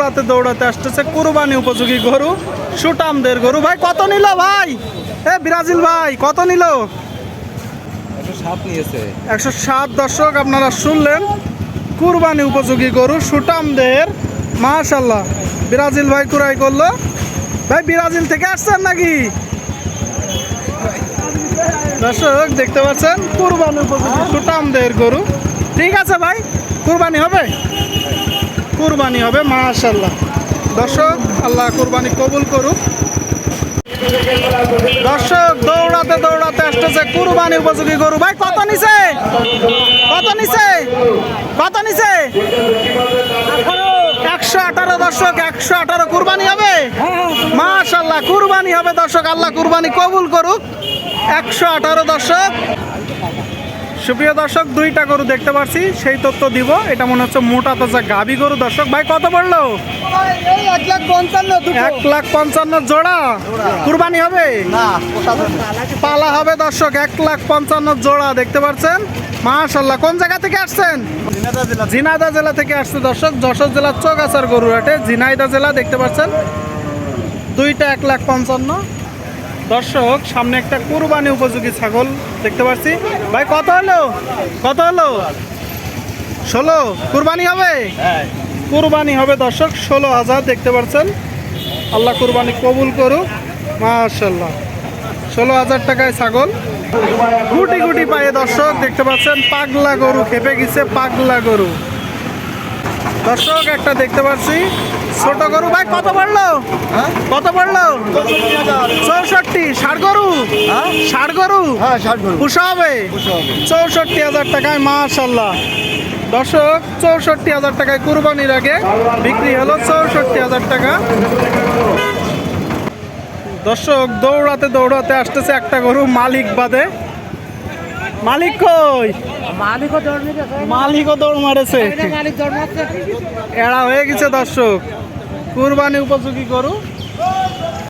দৌড়াতে দৌড়াতে আসতেছে কুরবানি উপযোগী গরু, সুটামদের গরু। ভাই কত নিল ভাই? এ ব্রাজিল ভাই কত নিল? 107 নিয়েছে। 107। দর্শক আপনারা শুনলেন, কুরবানি উপযোগী গরু সুটামদের। মাশাল্লাহ, ব্রাজিল ভাই কুরাই করলো। ভাই ব্রাজিল থেকে আসছেন নাকি? দর্শক দেখতে পাচ্ছেন কুরবানি উপযোগী সুটামদের গরু। ঠিক আছে ভাই, কুরবানি হবে, কুরবানি হবে। মাশাল্লাহ দর্শক, আল্লাহ কুরবানি কবুল করুক। দর্শক দৌড়াতে দৌড়াতে আসতেছে কুরবানি উপযোগী গরু। ভাই কত নিছে? কত নিছে? কত নিছে? 118। দর্শক 118 কুরবানি হবে। মাশাল্লাহ কুরবানি হবে দর্শক, আল্লাহ কুরবানি কবুল করুক। 118। দর্শক সুপ্রিয় দর্শক, দুইটা গরু দেখতে পাচ্ছি, সেই তথ্য দিব। এটা মনে হচ্ছে মোটা তাজা গাভী গরু। দর্শক ভাই কত পড়লো? 1,55,000 জোড়া। কুরবানি হবে, পালা হবে দর্শক। 1,55,000 জোড়া দেখতে পাচ্ছেন। মাশাল্লাহ, কোন জায়গা থেকে আসছেন? ঝিনাইদহ জেলা থেকে আসছে দর্শক। যশোর জেলার চৌগাছার গরুহাটে, ঝিনাইদহ জেলা দেখতে পাচ্ছেন। দুইটা 1,55,000। দর্শক সামনে একটা কুরবানি উপযোগী ছাগল দেখতে পাচ্ছি। ভাই কত হলো? কত হলো? 16। কুরবানি হবে, কুরবানি হবে দর্শক। 16,000 দেখতে পাচ্ছেন। আল্লাহ কুরবানি কবুল করুক। মাশাল্লাহ 16,000 টাকায় ছাগল। গুটি গুটি পায়ে দর্শক দেখতে পাচ্ছেন। পাগলা গরু, খেপে গেছে পাগলা গরু। দর্শক একটা দেখতে পাচ্ছি ছোট গরু। ভাই কত পড়লো? কত পড়লো? 64। ষাড় গরু, ষাড় গরু পুষা হবে। 64,000 টাকায়। মাশাল্লাহ দর্শক 64,000 টাকায় কুরবানির আগে বিক্রি হলো। 64,000 টাকা। দর্শক দৌড়াতে দৌড়াতে আসতেছে একটা গরু, মালিক বাদে। মালিক কই? মালিকও দৌড় মারেছে, এরা হয়ে গেছে দর্শক। কুরবানি উপযোগী গরু